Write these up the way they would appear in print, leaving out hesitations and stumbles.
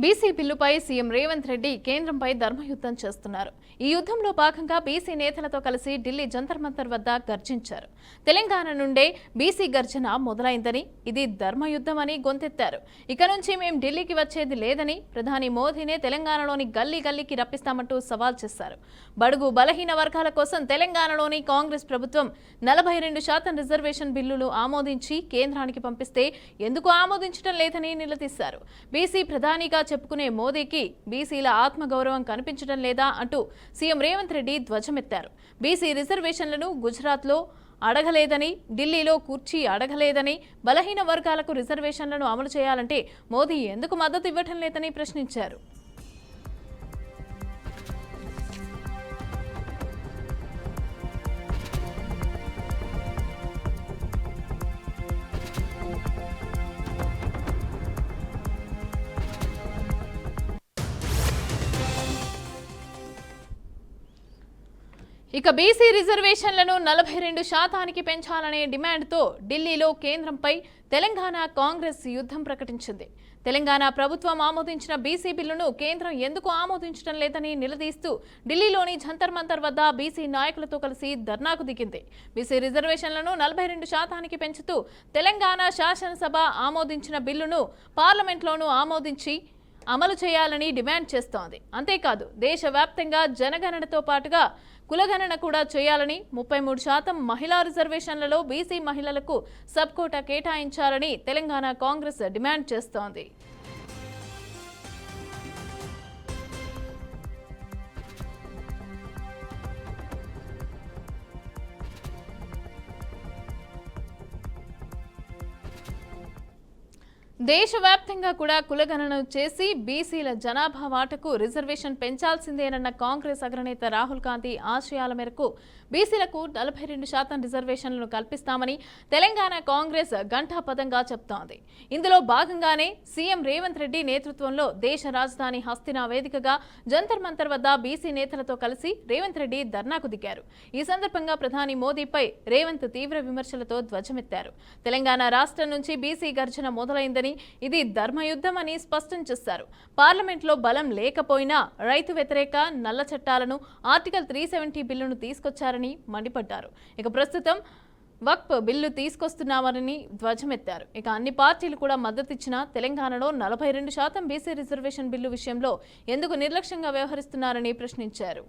BC బిల్లుపై CM Revanth Reddy కేంద్రంపై ధర్మయుద్ధం చేస్తున్నారు. ఈ యుద్ధంలో భాగంగా బీసీ నేతలతో కలిసి ఢిల్లీ జంతర్ మంతర్ వద్ద గర్జించారు. తెలంగాణ నుండే బీసీ గర్జన మొదలైందని, ఇది ధర్మయుద్ధం అని గొంతెత్తారు. ఇక నుంచి మేం ఢిల్లీకి వచ్చేది లేదని, ప్రధాని మోదీనే తెలంగాణలోని గల్లీ గల్లీకి రప్పిస్తామంటూ సవాల్ చేశారు. బడుగు బలహీన వర్గాల కోసం తెలంగాణలోని కాంగ్రెస్ ప్రభుత్వం 42% రిజర్వేషన్ బిల్లులు ఆమోదించి కేంద్రానికి పంపిస్తే ఎందుకు ఆమోదించడం లేదని నిలదీశారు. బీసీ ప్రధానిగా చెప్పుకునే మోదీకి బీసీల ఆత్మగౌరవం కనిపించడం లేదా అంటూ సీఎం రేవంత్ రెడ్డి ధ్వజమెత్తారు. బీసీ రిజర్వేషన్లను గుజరాత్లో అడగలేదని, ఢిల్లీలో కుర్చీ అడగలేదని, బలహీన వర్గాలకు రిజర్వేషన్లను అమలు చేయాలంటే మోదీ ఎందుకు మద్దతు ఇవ్వటం లేదని ప్రశ్నించారు. ఇక బీసీ రిజర్వేషన్లను 42% పెంచాలనే డిమాండ్తో ఢిల్లీలో కేంద్రంపై తెలంగాణ కాంగ్రెస్ యుద్ధం ప్రకటించింది. తెలంగాణ ప్రభుత్వం ఆమోదించిన బీసీ బిల్లును కేంద్రం ఎందుకు ఆమోదించడం లేదని నిలదీస్తూ ఢిల్లీలోని జంతర్ మంతర్ వద్ద బీసీ నాయకులతో కలిసి ధర్నాకు దిగింది. బీసీ రిజర్వేషన్లను 42% పెంచుతూ తెలంగాణ శాసనసభ ఆమోదించిన బిల్లును పార్లమెంట్లోనూ ఆమోదించి అమలు చేయాలని డిమాండ్ చేస్తోంది. అంతేకాదు దేశవ్యాప్తంగా జనగణనతో పాటుగా కులగణన కూడా చేయాలని, 33% మహిళా రిజర్వేషన్లలో బీసీ మహిళలకు సబ్ కోటా కేటాయించాలని తెలంగాణ కాంగ్రెస్ డిమాండ్ చేస్తోంది. దేశవ్యాప్తంగా కూడా కులగణన చేసి బీసీల జనాభా వాటకు రిజర్వేషన్ పెంచాల్సిందేనన్న కాంగ్రెస్ అగ్రనేత రాహుల్ గాంధీ ఆశయాల మేరకు బీసీలకు 42% రిజర్వేషన్లను కల్పిస్తామని తెలంగాణ కాంగ్రెస్ ఘంటాపథంగా చెప్తోంది. ఇందులో భాగంగానే సీఎం రేవంత్ రెడ్డి నేతృత్వంలో దేశ రాజధాని హస్తినా వేదికగా జంతర్ మంతర్ వద్ద బీసీ నేతలతో కలిసి రేవంత్ రెడ్డి ధర్నాకు దిగారు. ఈ సందర్భంగా ప్రధాని మోదీపై రేవంత్ తీవ్ర విమర్శలతో ధ్వజమెత్తారు. తెలంగాణ రాష్ట్రం నుంచి బీసీ గర్జన మొదలైందని, ఇది ధర్మయుద్ధం అని స్పష్టం చేశారు. పార్లమెంట్లో బలం లేకపోయినా రైతు వ్యతిరేక నల్ల చట్టాలను, ఆర్టికల్ 370 బిల్లును తీసుకొచ్చారని మండిపడ్డారు. ఇక ప్రస్తుతం వక్ఫ్ బిల్లు తీసుకొస్తున్నామని ధ్వజమెత్తారు. ఇక అన్ని పార్టీలు కూడా మద్దతిచ్చినా తెలంగాణలో 42% బీసీ రిజర్వేషన్ బిల్లు విషయంలో ఎందుకు నిర్లక్ష్యంగా వ్యవహరిస్తున్నారని ప్రశ్నించారు.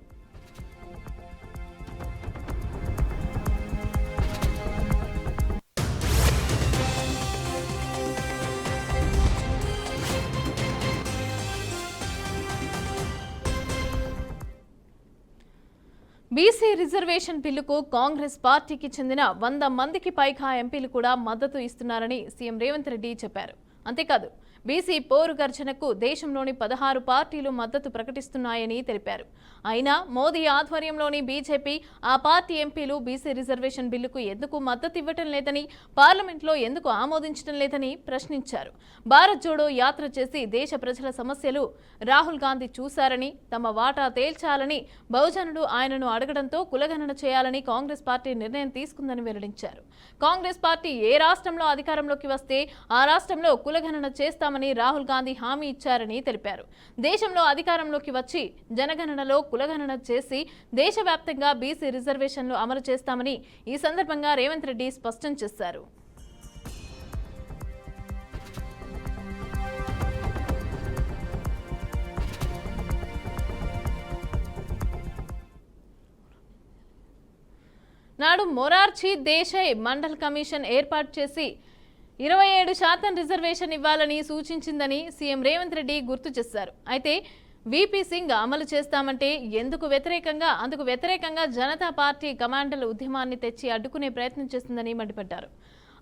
బీసీ రిజర్వేషన్ బిల్లుకు కాంగ్రెస్ పార్టీకి చెందిన 100 మందికి పైగా ఎంపీలు కూడా మద్దతు ఇస్తున్నారని సీఎం రేవంత్ రెడ్డి చెప్పారు. అంతేకాదు బీసీ పోరు గర్జనకు దేశంలోని 16 పార్టీలు మద్దతు ప్రకటిస్తున్నాయని తెలిపారు. అయినా మోదీ ఆధ్వర్యంలోని బీజేపీ, ఆ పార్టీ ఎంపీలు బీసీ రిజర్వేషన్ బిల్లుకు ఎందుకు మద్దతు ఇవ్వటం లేదని, పార్లమెంట్లో ఎందుకు ఆమోదించడం లేదని ప్రశ్నించారు. భారత్ జోడో యాత్ర చేసి దేశ ప్రజల సమస్యలు రాహుల్ గాంధీ చూశారని, తమ వాటా తేల్చాలని బహుజనులు ఆయనను అడగడంతో కులగణన చేయాలని కాంగ్రెస్ పార్టీ నిర్ణయం తీసుకుందని వెల్లడించారు. కాంగ్రెస్ పార్టీ ఏ రాష్ట్రంలో అధికారంలోకి వస్తే ఆ రాష్ట్రంలో కులగణన చేస్తామని రాహుల్ గాంధీ హామీ ఇచ్చారని తెలిపారు. దేశంలో అధికారంలోకి వచ్చి జనగణనలో కులగణన చేసి దేశవ్యాప్తంగా బీసీ రిజర్వేషన్లు అమలు చేస్తామని ఈ సందర్భంగా రేవంత్ రెడ్డి స్పష్టం చేశారు. నాడు మొరార్జీ దేశాయ్ మండల్ కమిషన్ ఏర్పాటు చేసి 27% రిజర్వేషన్ ఇవ్వాలని సూచించిందని సీఎం రేవంత్ రెడ్డి గుర్తు చేశారు. అయితే వీపీ సింగ్ అమలు చేస్తామంటే అందుకు వ్యతిరేకంగా జనతా పార్టీ కమాండర్ల ఉద్యమాన్ని తెచ్చి అడ్డుకునే ప్రయత్నం చేస్తుందని మండిపడ్డారు.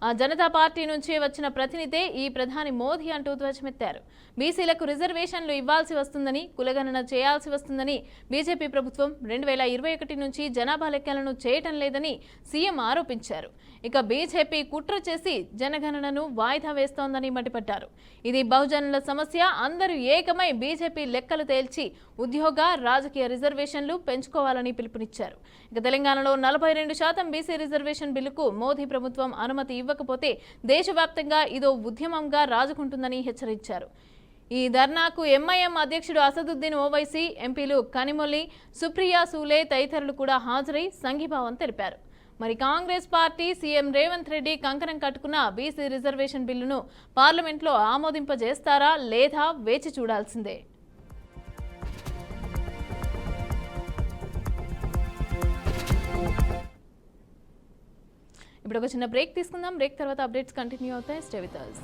ఆ జనతా పార్టీ నుంచి వచ్చిన ప్రతినిధే ఈ ప్రధాని మోదీ అంటూ ధ్వజమెత్తారు. బీసీలకు రిజర్వేషన్లు ఇవ్వాల్సి వస్తుందని, కులగణన చేయాల్సి వస్తుందని బీజేపీ ప్రభుత్వం 2021 నుంచి జనాభా లెక్కలను చేయటం లేదని సీఎం ఆరోపించారు. ఇక బీజేపీ కుట్ర చేసి జనగణనను వాయిదా వేస్తోందని మండిపడ్డారు. ఇది బహుజనుల సమస్య, అందరూ ఏకమై బీజేపీ లెక్కలు తేల్చి ఉద్యోగ, రాజకీయ రిజర్వేషన్లు పెంచుకోవాలని పిలుపునిచ్చారు. ఇక తెలంగాణలో 42% బీసీ రిజర్వేషన్ బిల్లుకు మోదీ ప్రభుత్వం అనుమతి ఇవ్వకపోతే దేశవ్యాప్తంగా ఇదో ఉద్యమంగా రాజుకుంటుందని హెచ్చరించారు. ఈ ధర్నాకు ఎంఐఎం అధ్యక్షుడు అసదుద్దీన్ ఓవైసీ, ఎంపీలు కనిమొల్లి, సుప్రియా సూలే తదితరులు కూడా హాజరై సంఘీభావం తెలిపారు. మరి కాంగ్రెస్ పార్టీ సీఎం రేవంత్ రెడ్డి కంకణం కట్టుకున్న బీసీ రిజర్వేషన్ బిల్లును పార్లమెంట్లో ఆమోదింపజేస్తారా లేదా వేచి చూడాల్సిందే. ఇప్పుడు ఒక చిన్న బ్రేక్ తీసుకుందాం. బ్రేక్ తర్వాత అప్డేట్స్ కంటిన్యూ అవుతాయి. Stay with us.